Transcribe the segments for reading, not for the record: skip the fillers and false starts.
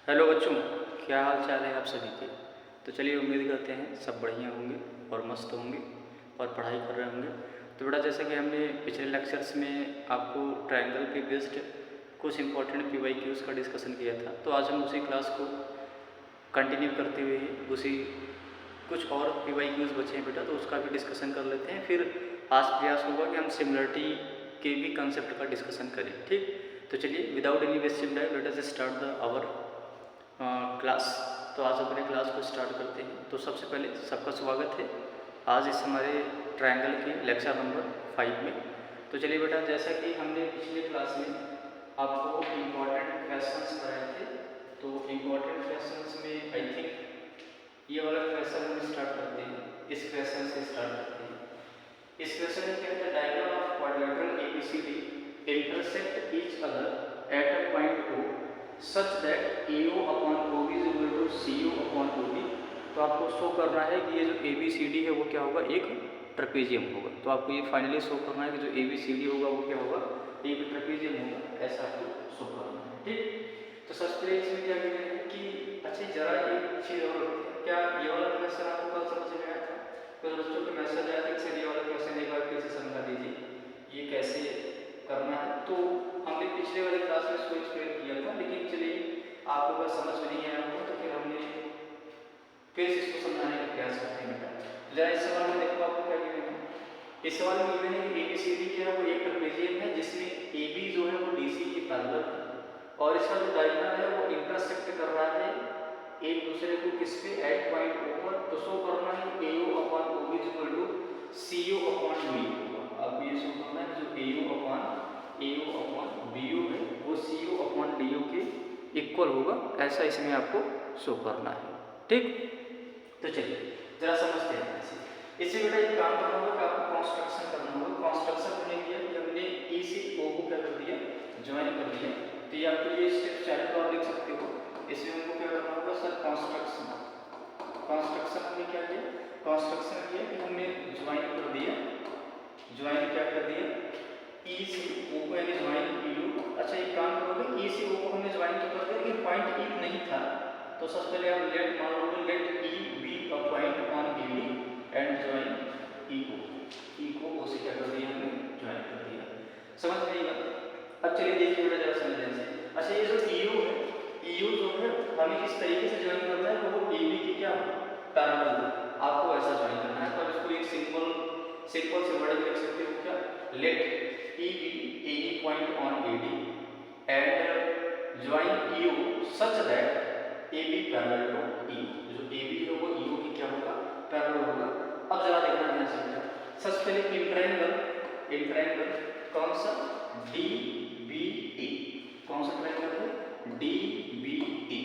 Hello बच्चों, क्या हाल चाल है आप सभी के। तो चलिए उम्मीद करते हैं सब बढ़िया होंगे और मस्त होंगे और पढ़ाई कर रहे होंगे। तो बेटा जैसा कि हमने पिछले लेक्चर्स में आपको ट्रायंगल पे बेस्ड कुछ इंपॉर्टेंट PYQs का डिस्कशन किया था, तो आज हम उसी क्लास को कंटिन्यू करते हुए उसी कुछ और PYQs बचे हैं बेटा, तो उसका भी डिस्कशन कर लेते हैं। फिर आज प्रयास होगा कि हम सिमिलरिटी के भी कंसेप्ट का डिस्कशन करें। ठीक, तो चलिए without any wasting time let us start the our class. तो आज अपने क्लास को स्टार्ट करते हैं। तो सबसे पहले सबका स्वागत है आज इस हमारे ट्रायंगल के लेक्चर नंबर 5 में। तो चलिए बेटा, जैसा कि हमने पिछले क्लास में आपको इम्पॉर्टेंट क्वेश्चंस कराए थे, तो इम्पॉर्टेंट क्वेश्चंस में आई थिंक ये वाला क्वेश्चन हम स्टार्ट करते हैं। इस क्वेश्चन से स्टार्ट करते हैं। इस क्वेश्चन में क्या है, diagram of quadrilateral ABCD intersect each other at a point O such that AO upon OB is equal to CO upon OB। तो आपको शो करना है कि ये जो ABCD है वो क्या होगा, एक ट्रेपेजियम होगा। तो आपको ये फाइनली शो करना है कि जो ABCD होगा वो क्या होगा, एक ट्रेपेजियम होगा, ऐसा आपको शो करना है। ठीक, तो सबसे पहले इसमें क्या कहते हैं कि अच्छा जरा एक चीज़ और, क्या ये वाला क्वेश्चन आपको कल समझ में आया था? तो दोस्तों के मैसेज आया था कि ये वाला क्वेश्चन एक बार फिर से समझा दीजिए ये कैसे करना है। तो हमने पिछले वाले क्लास में इसको एक्सप्लेन किया था, लेकिन चलिए आपको अगर समझ में नहीं आया होगा तो फिर हमने फिर से इसको समझाने का प्रयास करते हैं बेटा। जरा इस सवाल में देखो आपको क्या गिवन है। इस सवाल में गिवन है कि ABCD क्या है वो एक ट्रेपेजियम है जिसमें AB जो है वो DC के पैरेलल है और इसका जो डायगोनल है वो इंटरसेक्ट कर रहा है एक दूसरे को किस पे, एट पॉइंट O पर। तो शो करना है AO upon OB is equal to CO upon BO। अब ये शो करना है जो AO अपॉन BO है वो CO अपॉन DO के इक्वल होगा, ऐसा इसमें आपको शो करना है। ठीक, तो चलिए जरा समझते हैं इससे बेटा एक काम करना होगा कि आपको कंस्ट्रक्शन करना होगा। कंस्ट्रक्शन हमने किया कि हमने E से O को क्या कर दिया, ज्वाइन कर दिया। तो ये आपके लिए स्टेप चाहे तो आप लिख सकते हो। इसमें हमको क्या करना होगा सर, कंस्ट्रक्शन हमने क्या किया, कंस्ट्रक्शन किया कि हमने ज्वाइन कर दिया, ज्वाइन क्या कर दिया E से O को, यानी ज्वाइन EU। अच्छा एक काम करोगे, E से O को हमने ज्वाइन तो कर दिया लेकिन पॉइंट E नहीं था, तो सबसे पहले आप लेट मान लोगे let E be a point on ED and join E को O से क्या कर दिया हमने, ज्वाइन कर दिया। समझ में आई बात? अब चलिए देखिए बेटा जरा समझने से। अच्छा ये जो EU है, EU जो है हमें किस तरीके से ज्वाइन करना है, वो AB की क्या पैरेलल आपको ऐसा ज्वाइन करना है। तो इसको एक सिंपल से वर्ड लिख सकते हो क्या, late EB any point on AD and join EO such that AB parallel to E। जो AB है वो EO की क्या होगा, पैरेलल होगा। अब जरा देखना ध्यान से बेटा, सबसे पहले इंट्रायंगल कौन सा, DBE। कौन सा ट्रायंगल है, DBE।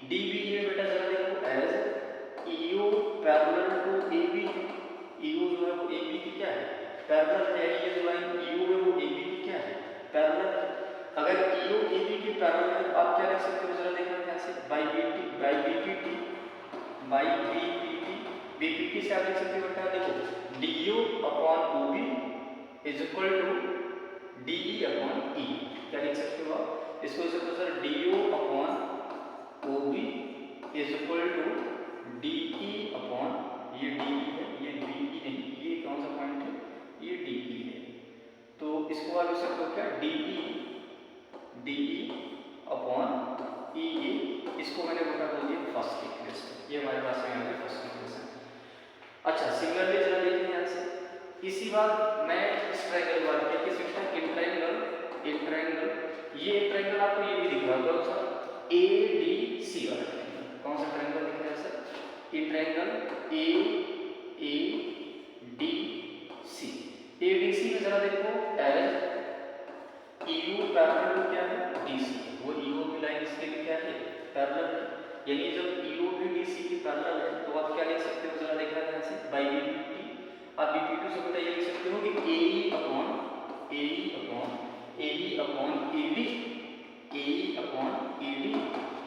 DBE में बेटा जरा देखो as EO parallel to AB। EO जो है वो AB की क्या है, पैरेलल है। ये जो लाइन EO है वो AB की क्या है, पैरेलल है। अगर EO AB की पैरेलल है तो आप क्या लिख सकते हो, जरा देखना ध्यान से, बाई BPT से आप लिख सकते हो बेटा, देखो DO upon OB is equal to DE upon E। क्या लिख सकते हो आप, इसको लिख सकते हो sir DO upon OB is equal to DE upon, ये DE है, ये BE नहीं, ये कौन सा पॉइंट है, ये DE है। तो इसको आप लिख सकते हो क्या, DE अपॉन EA। इसको मैंने बता दिया फर्स्ट इक्वेशन, ये हमारे पास में यहाँ पे फर्स्ट इक्वेशन। अच्छा सिमिलरली जरा देखिए ध्यान से, इसी बात मैं इस ट्रायंगल बात किया किस बेटा, इंट्रायंगल। ये एक ट्रायंगल आपको ये भी दिख रहा होगा सर, ADC वाला ट्रायंगल। कौन सा ट्रायंगल दिख रहा है सर, इंट्रायंगल ADC। ADC में जरा देखो एज EU पैरेलल टू क्या है, DC। वो EO की लाइन इसके लिए क्या है, पैरेलल है। यानी जब EO भी DC की पैरेलल है तो आप क्या लिख सकते हो, जरा देखना ध्यान से, बाई BPT। आप BPT से बेटा ये लिख सकते हो कि AE upon AD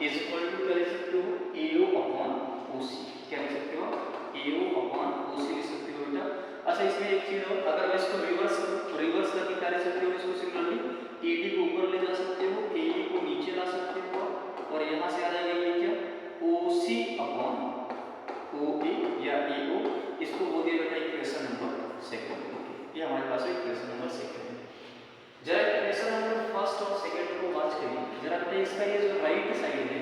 is equal to क्या लिख सकते हो, AO अपॉन OC। क्या लिख सकते हो, AO अपॉन OC लिख सकते हो बेटा। अच्छा इसमें एक चीज और, अगर मैं इसको रिवर्स करके क्या लिख सकते हो, इसको सिमिलरली AD को ऊपर ले जा सकते हो, AE को नीचे ला सकते हो और यहाँ से आ जाएगा ये इसका ये जो राइट साइड है,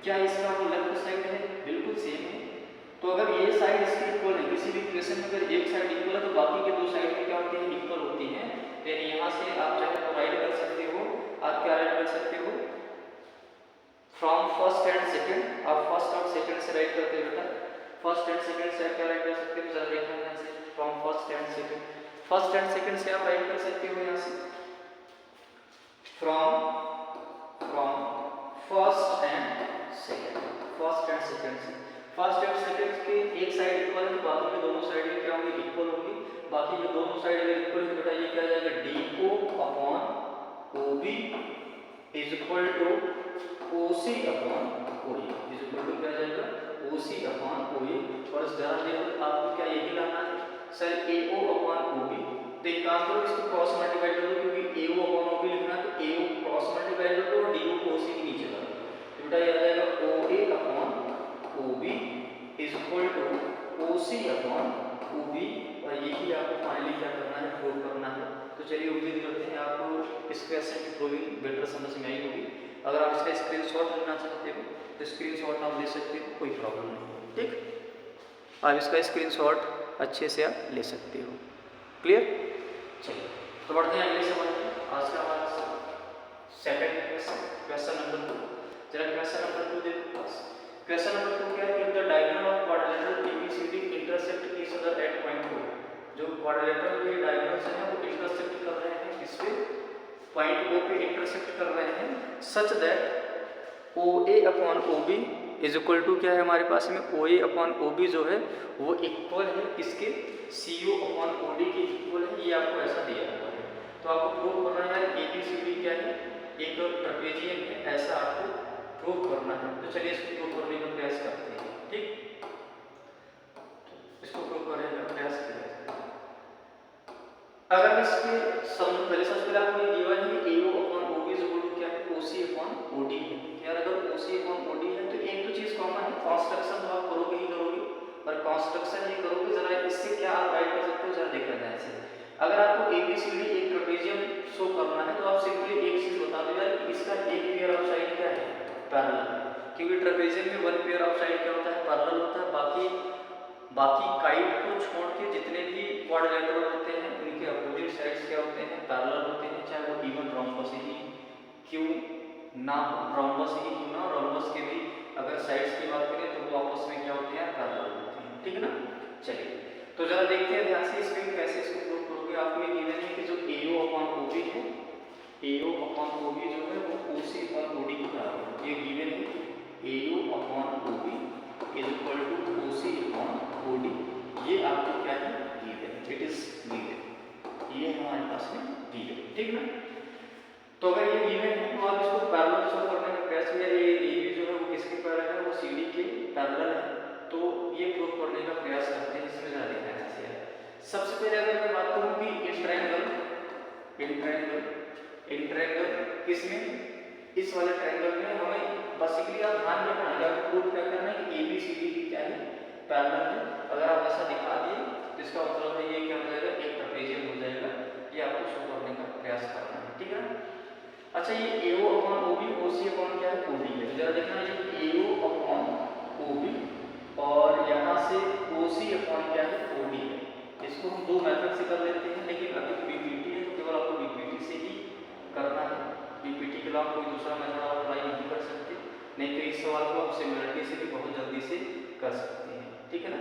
क्या इसका वो लेफ्ट साइड है? बिल्कुल सेम है। तो अगर ये साइड इसके इक्वल है, किसी भी इक्वेशन में अगर एक साइड इक्वल है तो बाकी के दो साइड में क्या होती है? इक्वल होती हैं। तो यहाँ से आप चाहे तो राइट कर सकते हो, आप क्या राइट कर सकते हो? फ्रॉम फर्स्ट एंड सेकंड, आप फर्स्ट और सेकंड से राइट करते हो बेटा, फर्स्ट एंड सेकंड से आप क्या राइट कर सकते हो? जरा देखना यहाँ से, from first and second, first and second से आप राइट कर सकते हो यहाँ से from first and second, first and second से, फर्स्ट एंड सेकंड के एक साइड इक्वल है तो बाकी के दोनों साइड में क्या होंगे? इक्वल होंगे। बाकी के दोनों साइड अगर इक्वल है तो बेटा ये क्या आ जाएगा? DO upon OB is equal to OC upon OE, is equal to क्या आ जाएगा? OC upon OE। और इस जरा देखो आपको क्या यही लाना है सर, AO अपॉन OB। तो एक काम करो, इसको क्रॉस मल्टीप्लाई कर दो, क्योंकि AO अपॉन OB लिखना है तो AO क्रॉस मल्टीप्लाई कर दो और DO को OC के नीचे ला दो। तो बेटा ये आ जाएगा OA upon OB is equal to OC upon OB। और यही आपको फाइनली क्या करना है? प्रूव करना है। तो चलिए उम्मीद करते हैं आपको इस क्वेश्चन की प्रूविंग बेटर समझ में आई होगी। अगर आप इसका स्क्रीनशॉट लेना चाहते हो तो स्क्रीनशॉट आप ले सकते हो, कोई प्रॉब्लम नहीं। ठीक, आप इसका स्क्रीनशॉट अच्छे से आप ले सकते हो। क्लियर? चलिए तो बढ़ते हैं अगले सवाल में। आज का हमारा सेकंड क्वेश्चन, क्वेश्चन नंबर 2। जरा क्वेश्चन नंबर 2 देखो पास। क्वेश्चन नंबर 2 क्या है? The diagonal of quadrilateral ABCD intersect each other eight point 2। जो क्वाड्रिलेटरल के डायगोनल्स हैं वो इंटरसेक्ट कर रहे हैं, इस पे पॉइंट O पे इंटरसेक्ट कर रहे हैं, such that OA upon OB is equal to क्या है हमारे पास में? OA अपॉन OB जो है वो इक्वल है किसके? CO अपॉन OD के इक्वल है। ये आपको ऐसा दिया हुआ है। तो आपको प्रूव करना है यार ABCD क्या है? एक ट्रेपेजियम है, ऐसा आपको प्रूव करना है। तो चलिए इसको प्रूव करने का प्रयास करते हैं। ठीक, इसको प्रूव करने का प्रयास किया जाए। अगर इसके पहले सबसे पहले आपको ये गिवन है कि AO upon OB is equal to क्या है? OC अपॉन OD है। यार अगर OC अपॉन OD है तो एक तो चीज कॉमन है, कंस्ट्रक्शन तो आप करोगे ही करोगे, और कंस्ट्रक्शन ये करोगे जरा इससे क्या आप राइट कर सकते हो? जरा देखना जाए से, अगर आपको ABCD एक ट्रेपेजियम शो करना है तो आप सिंपली एक चीज बता दो यार कि इसका एक पेयर ऑफ साइड क्या है? पैरेलल। क्योंकि ट्रेपेजियम में वन पेयर ऑफ साइड क्या होता है? पैरेलल होता है। बाकी काइट को छोड़ के जितने भी क्वाड्रिलेटरल होते हैं उनके अपोजिट साइड्स क्या होते हैं? पैरेलल होते हैं, चाहे वो इवन रोम्बस ही क्यों ना हो, रोम्बस ही क्यों ना, रोम्बस के भी अगर साइड्स की बात करें तो वो आपस में क्या होते हैं? पैरेलल होते हैं। ठीक है ना? चलिए तो जरा देखते हैं ध्यान से इसमें कैसे इसको प्रूव करोगे। आपको ये गिवन है कि जो AO अपॉन OB है, AO अपॉन OB जो है वो OC अपॉन OD के बराबर है। ये गिवन है AO upon OB is equal to OC upon OD। ये आपको क्या है? गिवन, इट इज गिवन, ये हमारे पास में गिवन। ठीक ना? तो अगर ये गिवन है तो आप इसको पैरेलल शो करने का प्रयास किया। ये AB जो है वो किसके पैरेलल है? वो CD के पैरेलल है। तो ये प्रूव करने का प्रयास करते हैं, इसमें ज़्यादा देखना है। सबसे पहले अगर मैं बात करूं कि इंट्रायंगल किसमें? इस वाले ट्रायंगल में हमें बेसिकली आप ध्यान रखना है, आपको प्रूव क्या करना है कि ABCD की क्या है? पैरेलल है। अगर आप ऐसा दिखा दिए तो इसका मतलब है ये क्या हो जाएगा? एक ट्रेपेजियम हो जाएगा। ये आपको शो करने का प्रयास करना है। ठीक है? अच्छा, ये AO upon OB, OC upon क्या है? OD है। जरा देखना ये AO अपॉन OB और यहाँ से OC अपॉन क्या है? OD है। इसको हम दो मेथड से कर लेते हैं, लेकिन अभी BPT है तो केवल आपको BPT से ही करना है। BPT के अलावा कोई दूसरा मेथड आप अप्लाई नहीं कर सकते, नहीं तो इस सवाल को आप सिमिलरिटी से भी बहुत जल्दी से कर सकते हैं। ठीक है ना?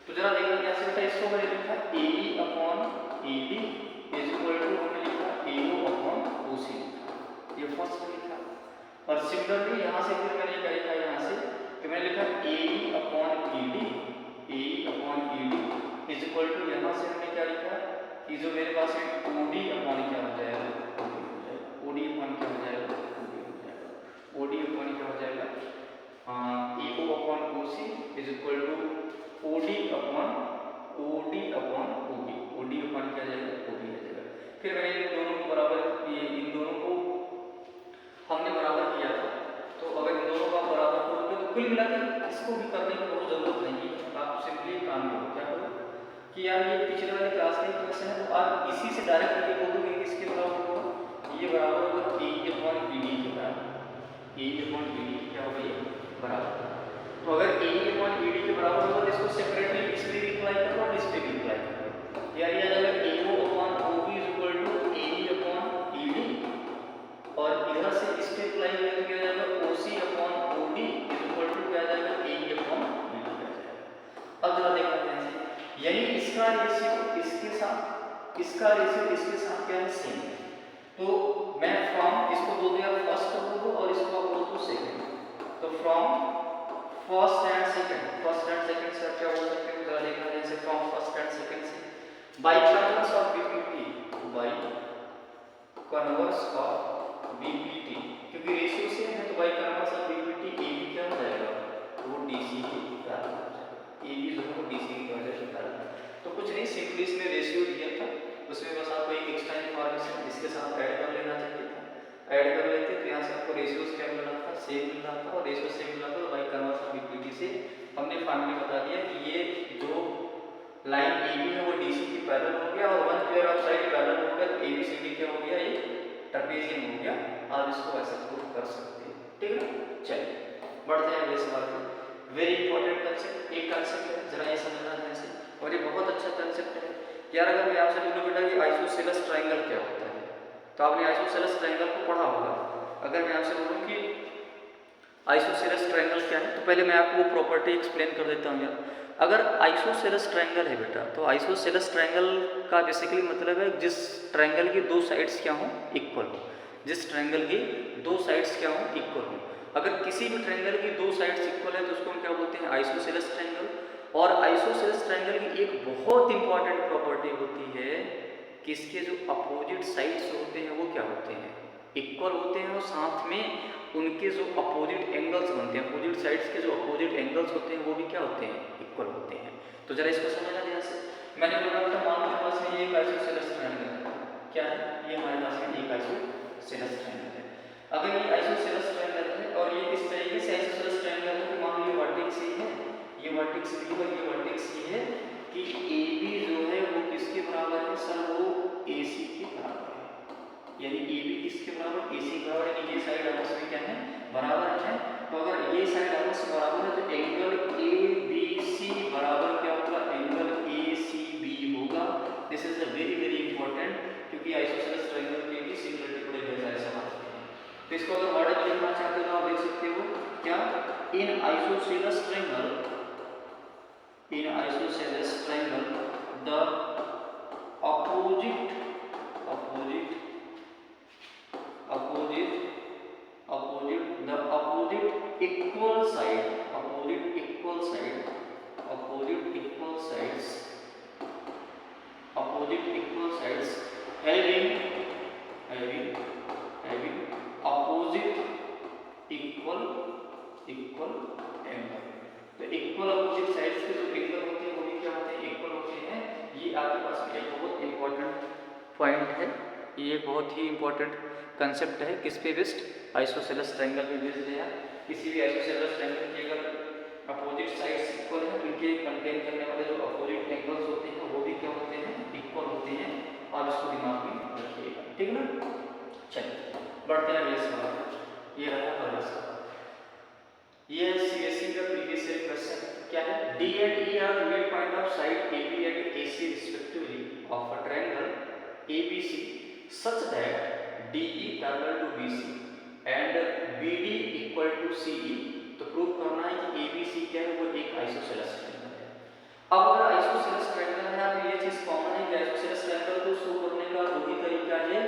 तो जरा देखना कैसे लिखा। इसको मैंने लिखा AE upon AD is equal to हमने लिखा AO अपॉन OC, ये फर्स्ट लिखा। और सिमिलरली यहाँ से फिर मैंने क्या लिखा? यहाँ से तो मैंने लिखा AE upon ED, AE upon ED is equal to यहाँ से हमने क्या लिखा कि जो मेरे पास में OD अपॉन क्या हो जाएगा? OD अपॉन क्या हो जाएगा? OD अपॉन क्या हो जाएगा? AO upon OC is equal to OD upon OB, OD upon क्या जाएगा? OB आ जाएगा। फिर मैंने इन दोनों को बराबर, ये इन दोनों को हमने बराबर किया था, तो अगर इन दोनों का बराबर करोगे तो कुल मिलाकर इसको भी करने की बहुत जरूरत नहीं है। आप सिंपली काम करो, क्या करो कि यार ये पिछले वाले क्लास का क्वेश्चन है तो आप इसी से डायरेक्ट करके बोलोगे कि इसके बराबर होगा, ये बराबर होगा AE अपॉन BD के बराबर। AE/BD क्या होगा ये बराबर। तो अगर AE/ED के बराबर होगा तो इसको सेपरेटली इस पे अप्लाई करो और इस पे भी अप्लाई करो। यार ये अगर AO/OB AE/ED और इधर से इस पे अप्लाई करें तो क्या आ जाएगा OC/OD क्या आ जाएगा AE/BD आ जाएगा। अब जरा देखते हैं, यानी इसका रेशियो इसके साथ, इसका रेशियो इसके साथ क्या है सेम है। तो मैं फ्रॉम इसको बोल दिया फर्स्ट बोलो और इसको आप बोल दो सेकंड। तो फ्रॉम फर्स्ट एंड सेकंड से क्या बोल सकते हैं जरा देखना है, जैसे फ्रॉम फर्स्ट एंड सेकंड से by converse of BPT, by converse of BPT, क्योंकि रेशियो सेम है तो by converse of BPT AB क्या हो जाएगा वो डीसी के बराबर हो जाएगा। एबी जो है वो डीसी की वजह से बराबर। तो कुछ नहीं, सिंपली इसमें रेशियो दिया था, उसमें बस आपको एक एक्स्ट्रा इन्फॉर्मेशन इसके साथ ऐड कर लेना चाहिए था, ऐड कर लेते तो यहाँ से आपको रेशियो क्या मिल रहा था सेम मिल रहा था, और रेशियो सेम मिल रहा था तो बाई कन्वर्स ऑफ इक्विटी से हमने फाइनली बता दिया कि ये जो लाइन AB है वो DC की पैरेलल हो गया और one pair of side parallel हो गया, तो ABCD क्या हो गया ये ट्रेपेजियम हो गया। आप इसको ऐसे प्रूव कर सकते हैं, ठीक है। चलिए बढ़ते हैं अगले सवाल पे। वेरी इंपॉर्टेंट कंसेप्ट, एक कंसेप्ट है जरा ये समझना है इसे, और ये बहुत अच्छा कंसेप्ट है यार। अगर मैं आपसे बोलूं बेटा कि आइसोसेलेस ट्रायंगल क्या होता है तो आपने आइसोसेलेस ट्रायंगल को पढ़ा होगा। अगर मैं आपसे बोलूं कि आइसोसेलेस ट्रायंगल क्या है तो पहले मैं आपको वो प्रॉपर्टी एक्सप्लेन कर देता हूँ यार। अगर आइसोसेलेस ट्रायंगल है बेटा तो आइसोसेलेस ट्रायंगल का बेसिकली मतलब है जिस ट्रायंगल की दो साइड्स क्या हों इक्वल हो, जिस ट्रायंगल की दो साइड्स क्या हों इक्वल हो। अगर किसी भी ट्रायंगल की दो साइड्स इक्वल है तो उसको हम क्या बोलते हैं आइसोसेलेस ट्रायंगल। और आइसोसेलेस ट्रायंगल की एक बहुत इंपॉर्टेंट प्रॉपर्टी होती है कि इसके जो अपोजिट साइड्स होते हैं वो क्या होते हैं इक्वल होते हैं, और साथ में उनके जो अपोजिट एंगल्स बनते हैं, अपोजिट साइड्स के जो अपोजिट एंगल्स होते हैं वो भी क्या होते हैं इक्वल होते हैं। तो जरा इसको समझना ध्यान से। मैंने बोला था मान लो पास में ये एक आइसोसेलेस ट्रायंगल क्या है, ये हमारे पास में एक आइसोसेलेस ट्रायंगल है। अगर ये आइसोसेलेस ट्रायंगल है और ये इस तरीके से आइसोसेलेस ट्रायंगल है, तो मान लो ये वर्टेक्स ये है, ये वर्टेक्स बी और ये वर्टेक्स ये है कि AB जो है वो किसके बराबर है सर, वो AC के बराबर है। यानी AB किसके बराबर AC के बराबर, यानी ये साइड आपस में क्या है बराबर है। तो अगर ये साइड आपस में बराबर है तो एंगल ABC बराबर क्या होगा एंगल ACB होगा। This is a very very important, क्योंकि आइसोसेलेस ट्रायंगल के भी सिमिलरिटी बड़े ढेर सारे सवाल आते हैं। तो इसको अगर वर्ड में लिखना चाहते हो तो आप देख सकते हो क्या, in isosceles triangle, in isosceles triangle the opposite equal sides having opposite equal angle। तो इक्वल अपोजिट साइड्स के जो एंगल होते हैं वो भी क्या होते हैं इक्वल होते हैं। ये आपके पास में एक बहुत इंपॉर्टेंट पॉइंट है, ये बहुत ही इंपॉर्टेंट कंसेप्ट है। किस पे बेस्ड, आइसोसेलेस ट्रायंगल पे बेस्ड है। किसी भी आइसोसेलेस ट्रायंगल के अगर अपोजिट साइड्स इक्वल है तो इनके कंटेन करने वाले जो अपोजिट एंगल्स होते हैं वो भी क्या होते हैं इक्वल होते हैं। आप इसको दिमाग में रखिएगा, ठीक है ना। चलिए बढ़ते हैं अगले सवाल। ये रहा अगला सवाल, ये सीएससी का प्रीवियस ईयर क्वेश्चन क्या है, D and E are the middle point of side AB and AC respectively of a triangle ABC such that DE parallel to BC and BD equal to CE। तो prove करना है कि ABC क्या है वो एक आइसोसेलेस ट्रायंगल है। अब अगर आइसोसेलेस ट्रायंगल है तो ये चीज कॉमन है कि आइसोसेलेस ट्रायंगल को शो करने का दो ही तरीका है,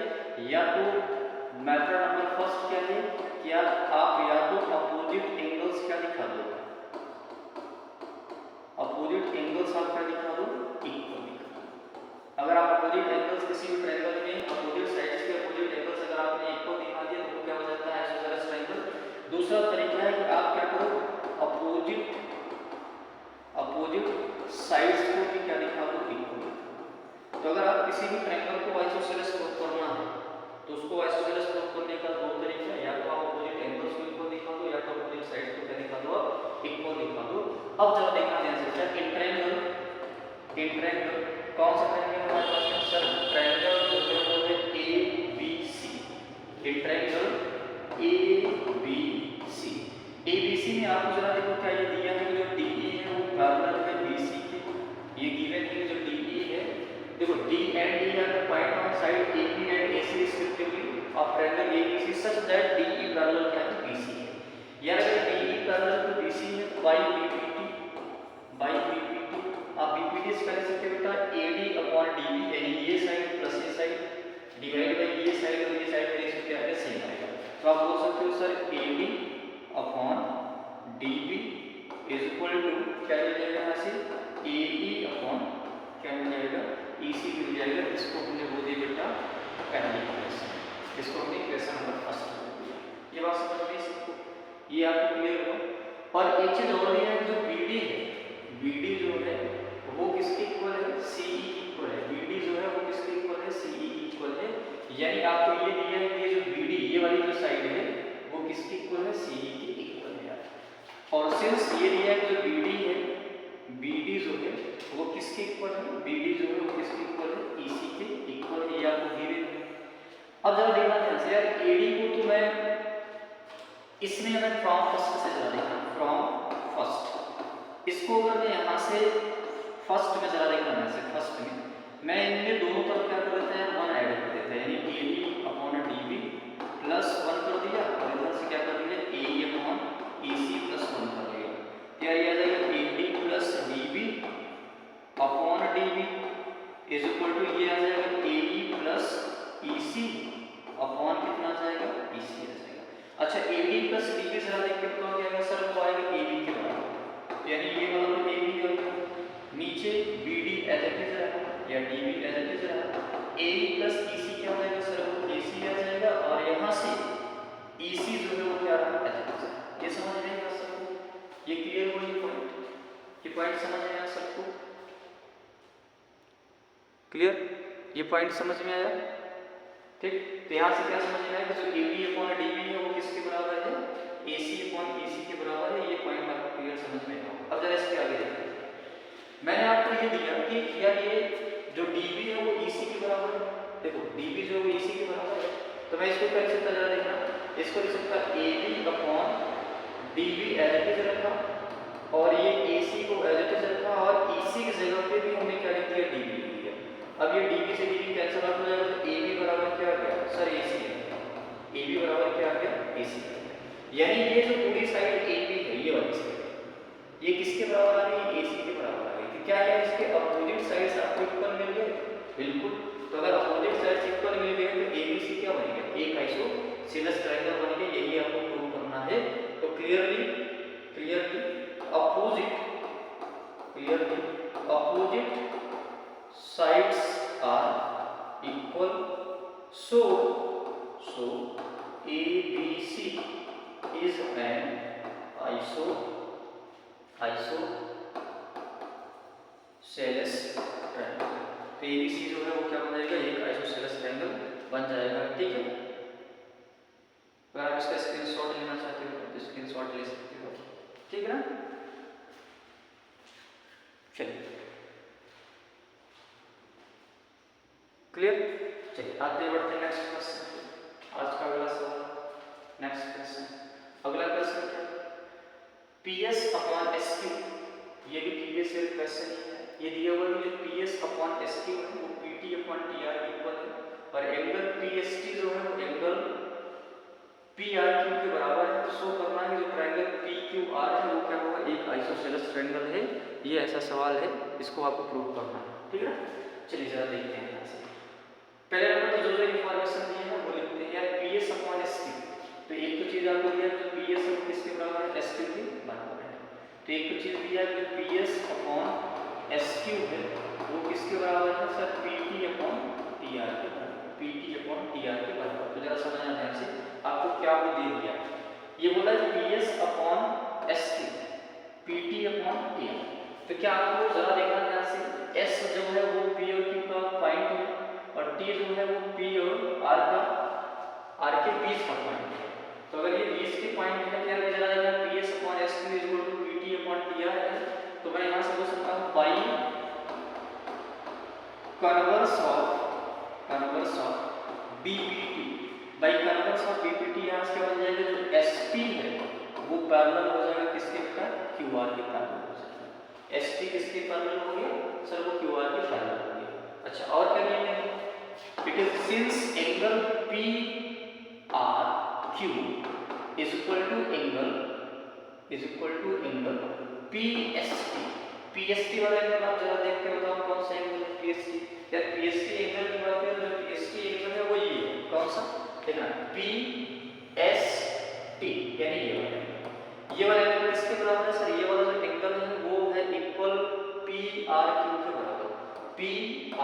या तो मेथड नंबर फर्स्ट क्या है कि आप या तो अपोजिट एंगल्स क्या दिखा दो, अपोजिट एंगल्स आप क्या दिखा दो इक्वल दिखा दो। अगर आप अपोजिट एंगल्स किसी भी ट्रायंगल में अपोजिट साइड्स के अपोजिट एंगल्स अगर आपने इक्वल दिखा दिया तो वो क्या हो जाता है आइसोसेलेस ट्रायंगल। दूसरा तरीका है कि आप क्या करो अपोजिट साइड्स को भी क्या दिखा दो इक्वल। तो अगर आप किसी भी ट्रायंगल को आइसोसेलेस प्रूव करना है तो उसको आइसोसेलेस प्रूव करने का दो तरीका है, या तो आप अपोजिट एंगल्स को इक्वल दिखा दो या तो अपोजिट साइड्स को क्या दिखा दो इक्वल दिखा दो। अब जरा देखना ध्यान से क्या, इन ट्रायंगल कौन सा ट्रायंगल हमारे पास है सर, ट्रायंगल जो है वो है ABC। In triangle ABC। ABC में आपको जरा देखो क्या ये दिया है कि जो DE है वो पैरेलल है BC के, ये गिवन है जो DE है। देखो D and E are the point on side AB and AC respectively of triangle ABC such that DE parallel क्या है BC है। यार अगर DE पैरेलल टू BC है तो by BPT आप BPT से कर सकते हो बेटा AD अपॉन DB, यानी ये साइड प्लस ये साइड डिवाइड बाय ये साइड और ये साइड मेरे से क्या है सेम आएगा। तो आप बोल सकते हो sir AD upon DB is equal to क्या मिल जाएगा यहाँ से AE अपॉन क्या मिल जाएगा EC मिल जाएगा। इसको हमने बोल दिया बेटा पहली इक्वेशन, इसको हमने इक्वेशन नंबर फर्स्ट बोल दिया। ये बात समझ में सबको, ये आपको क्लियर हो। और एक चीज और भी है जो BD है, BD जो है वो किसके इक्वल है CE इक्वल है। BD जो है वो किसके इक्वल है CE इक्वल है, यानी आपको ये दिया है कि ये जो BD ये वाली जो साइड है वो किसके इक्वल है CE के इक्वल है। और सिंस ये दिया है कि जो BD है BD जो है वो किसके इक्वल है, BD जो है वो किसके इक्वल है EC के इक्वल है, ये आपको गिवन है। अब जरा देखना ध्यान से यार AD को तो मैं इसमें अगर फ्रॉम फर्स्ट से जरा देखना फ्रॉम फर्स्ट, इसको अगर मैं यहाँ से फर्स्ट में जरा देखना है फर्स्ट में मैं इनमें दोनों तरफ क्या कर देते हैं 1 ऐड कर देते हैं, यानी AD अपॉन DB प्लस 1 कर दिया और इधर से क्या कर दिया AE अपॉन EC प्लस 1 कर दिया। क्या ये आ जाएगा AD plus DB upon DB is equal to ये आ जाएगा AE प्लस EC अपॉन कितना आ जाएगा EC आ जाएगा। अच्छा AD प्लस DB जरा देख के बताओ क्या आएगा सर, वो आएगा AB के बराबर, यानी ये वाला तो AB का नीचे BD एज इट इज रहा या DB एज इट इज रहा, AE प्लस EC क्या हो जाएगा सर वो AC आ जाएगा और यहाँ से EC जो है वो क्या रहा एज इट इज। ये समझ में आया सबको, ये क्लियर हो ये पॉइंट समझ में आया सबको क्लियर, ये पॉइंट समझ में आया ठीक। तो यहाँ से क्या समझ में आया कि जो AD अपॉन DB है वो किसके बराबर है AC अपॉन EC के बराबर है, ये पॉइंट आपको क्लियर समझ में आया। अब जरा इसके आगे देखते हैं, मैंने आपको ये दिया कि यार ये जो DB है वो EC के बराबर है, देखो DB जो है वो EC के बराबर है, तो मैं इसको कर सकता जरा देखना, इसको लिख सकता AD upon DB as it is रखा और ये AC को एज इट इज रखा और EC की जगह पे भी हमने क्या लिख दिया DB लिख दिया। अब ये DB से DB कैंसिल आउट हो जाएगा तो AB बराबर क्या आ गया सर AC है, AB बराबर क्या आ गया AC, यानी ये जो पूरी साइड AB है ये वाली साइड ये किसके बराबर आ रही है AC के बराबर आ रही है। क्या है इसके अपोजिट साइड्स आपको इक्वल मिल गए, बिल्कुल। तो अगर अपोजिट साइड्स इक्वल मिल गए तो ABC क्या बनेगा एक आइसोसेलेस ट्रायंगल बनेगा, यही आपको प्रूव करना है। तो clearly opposite sides are equal, so ABC is an isosceles triangle। तो ABC जो है वो क्या बन जाएगा एक आइसोसेलेस ट्रायंगल बन जाएगा, ठीक है। अगर आप इसका स्क्रीनशॉट लेना चाहते हो तो स्क्रीनशॉट ले सकते हो, ठीक है ना। चलिए क्लियर, चलिए आगे बढ़ते हैं नेक्स्ट क्वेश्चन। आज का अगला सवाल नेक्स्ट क्वेश्चन, अगला क्वेश्चन क्या PS अपॉन SQ, ये भी प्रीवियस ईयर क्वेश्चन ही है। ये दिया हुआ है जो PS अपॉन SQ है वो PT अपॉन TR इक्वल है और एंगल PST जो है वो एंगल PRQ के बराबर है। तो शो करना है जो ट्रायंगल PQR है वो क्या होगा एक आइसोसेलेस ट्रायंगल है, ये ऐसा सवाल है, इसको आपको प्रूव करना है, ठीक है। चलिए जरा देखते हैं यहाँ से पहले नंबर तो जो इंफॉर्मेशन दी है वो लिखते हैं यार PS अपॉन SQ। तो एक तो चीज आपको दिया है PS है किसके बराबर है SQ के बराबर है। तो एक तो चीज दिया है कि PS अपॉन SQ है वो किसके बराबर है सर PT अपॉन TR के बराबर, PT अपॉन TR के बराबर। तो जरा समझना ध्यान से आपको क्या वो दे दिया, ये बोला है PS upon SQ PT upon TR। तो क्या आपको जरा देखना ध्यान से S जो है वो P और Q का पॉइंट है और T जो है वो P और R के बीच का पॉइंट है। तो अगर ये बीच के पॉइंट है यार जरा देखना PS upon SQ is equal to PT upon TR है, तो मैं यहाँ से बोल सकता हूँ by converse of BPT, by converse of BPT यहाँ से क्या बन जाएगा किसके पैरेलल हो गया सर? वो क्यू आर के पैरेलल हो गया। अच्छा और क्या नियम है? It is since angle P R Q is equal to angle P S T. P S T वाला एंगल आप जरा देख के बताओ कौन सा एंगल है पी एस टी? यार पी एस टी एंगल की बात करें तो पी एस टी एंगल है वो ये है, कौन सा? देखना पी एस टी यानी ये वाला एंगल किसके बराबर है सर? ये वाला जो एंगल है वो है इक्वल पी आर क्यू के बराबर। पी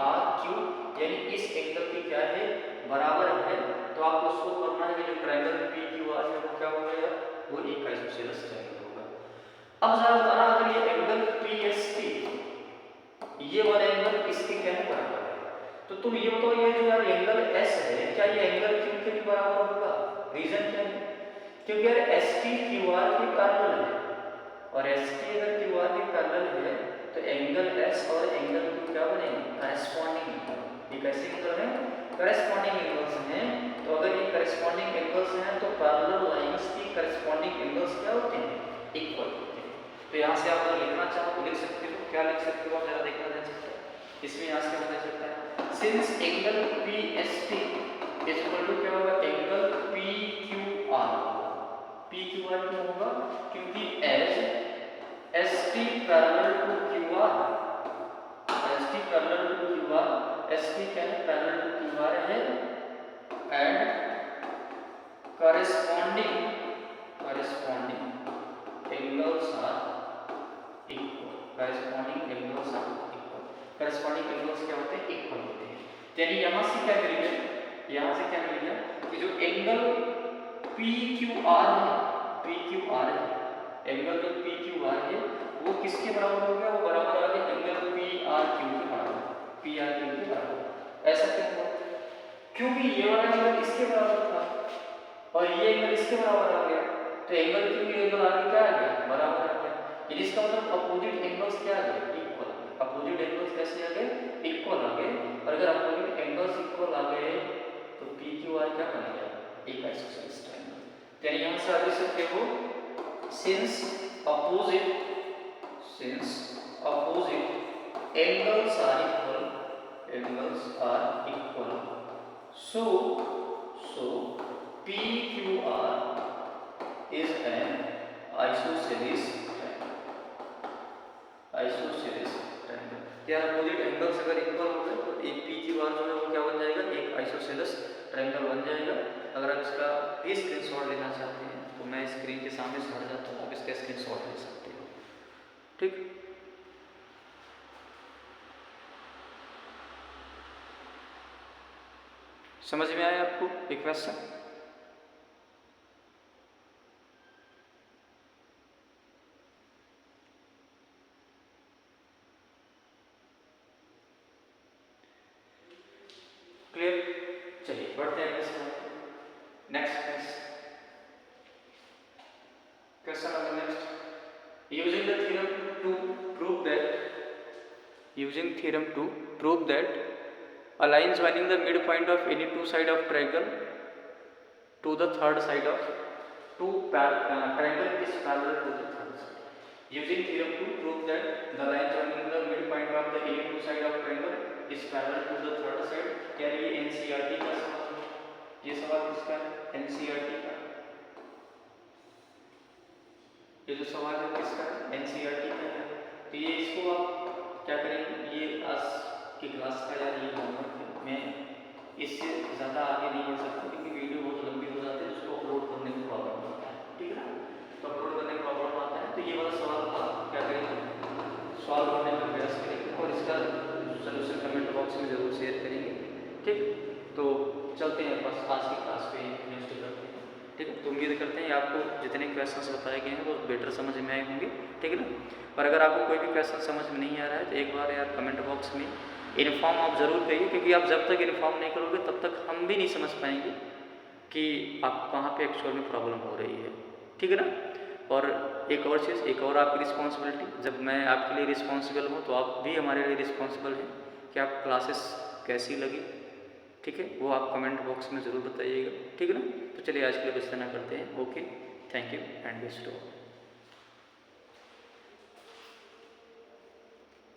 आर क्यू यानी इस एंगल की क्या है? बराबर है। तो आपको उसको करना है कि जो ट्रायंगल पी क्यू आर है वो क्या हो गया? वो एक आइसोसेलेस ट्रायंगल होगा। अब जरा बताना अगर ये एंगल पी एस टी ये वाला एंगल इसके क्या है? बराबर है। तो तुम ये बताओ ये जो यार एंगल एस है क्या ये एंगल क्यू के भी बराबर होगा? रीजन क्या है? क्योंकि यार एस टी क्यू आर के पैरेलल है और एस टी अगर क्यू आर के पैरेलल है तो एंगल एस और एंगल क्यू क्या बनेंगे? Corresponding angle. ये कैसे एंगल है? करस्पॉन्डिंग एंगल्स हैं। तो अगर ये करस्पॉन्डिंग एंगल्स हैं तो पैरेलल लाइंस की करस्पॉन्डिंग एंगल्स क्या होते हैं? इक्वल होते हैं। तो यहाँ से आप अगर लिखना चाहो तो लिख सकते हो। क्या लिख सकते हो आप जरा देखना दे सकते हो। इसमें यहाँ से क्या बता सकता है? Since angle P S T is equal to क्या होगा? Angle P Q R. P Q R क्यों होगा? क्योंकि as S T parallel to Q R, S T parallel to Q R, S T क्या है? पैरेलल टू क्यू आर है and corresponding angles are equal। corresponding angles are equal। corresponding angles क्या होते हैं? Equal होते हैं। यानी यहाँ से क्या मिल गया? यहाँ से क्या मिल गया कि जो एंगल पी क्यू आर है, पी क्यू आर है, एंगल जो पी क्यू आर है वो किसके बराबर हो गया? वो बराबर आ गया एंगल पी आर क्यू के बराबर, पी आर क्यू के बराबर। ऐसा क्यों हुआ? क्योंकि ये वाला एंगल इसके बराबर था और ये एंगल इसके बराबर आ गया तो एंगल क्यू एंगल आगे क्या आ गया? बराबर आ गया। यानी इसका मतलब अपोजिट एंगल्स क्या आ गए? इक्वल। अपोजिट एंगल्स कैसे आ गए? इक्वल आ गए। और अगर अपोजिट एंगल्स इक्वल आ गए तो पी क्यू आर क्या बन गया? एक आइसोसेलेस ट्रायंगल। यानी यहाँ से आगे सकते हो since opposite angles are equal so PQR is an isosceles triangle। क्या अपोजिट एंगल्स अगर इक्वल हो गए तो एक PQR जो है वो क्या बन जाएगा? एक आइसोसेलेस ट्रायंगल बन जाएगा। अगर आप इसका भी स्क्रीनशॉट लेना चाहते हैं तो मैं स्क्रीन के सामने से हट जाता हूँ, आप इसका स्क्रीनशॉट ले सकते हो। ठीक, समझ में आया आपको एक क्वेश्चन? क्लियर? चलिए बढ़ते हैं next question number next. Using theorem to prove that a line joining the midpoint of any two side of triangle to the third side of triangle is parallel to the third side। Using theorem to prove that the line joining the midpoint of the any two side of triangle is parallel to the third side। क्या ये NCERT का सवाल है? ये सवाल किसका है? NCERT का। ये जो सवाल है किसका है? NCERT का है। तो ये इसको आप क्या करेंगे? ये आज की क्लास का यार ये होमवर्क है। मैं इससे ज़्यादा आगे नहीं बढ़ सकता क्योंकि वीडियो बहुत लंबी हो जाती है, उसको अपलोड करने में प्रॉब्लम आता है। ठीक है ना? तो अपलोड करने में प्रॉब्लम आता है तो ये वाला सवाल आप क्या करेंगे? सॉल्व करने का प्रयास करेंगे और इसका सोल्यूशन कमेंट बॉक्स में ज़रूर शेयर करेंगे। ठीक, तो चलते हैं बस आज की क्लास पे नेक्स्ट करते हैं। ठीक है, तो उम्मीद करते हैं आपको जितने क्वेश्चंस बताए गए हैं वो बेटर समझ में आए होंगे। ठीक है ना? पर अगर आपको कोई भी क्वेश्चन समझ में नहीं आ रहा है तो एक बार यार कमेंट बॉक्स में इन्फॉर्म आप ज़रूर करिए, क्योंकि आप जब तक इन्फॉर्म नहीं करोगे तब तक हम भी नहीं समझ पाएंगे कि आप कहाँ पे एक्चुअल में प्रॉब्लम हो रही है। ठीक है ना? और एक और चीज़, एक और आपकी रिस्पॉन्सिबिलिटी, जब मैं आपके लिए रिस्पॉन्सिबल हूँ तो आप भी हमारे लिए रिस्पॉन्सिबल हैं कि आप क्लासेस कैसी लगी। ठीक है, वो आप कमेंट बॉक्स में ज़रूर बताइएगा। ठीक है ना? तो चलिए आज के लिए बस इतना करते हैं। Okay, thank you and best of.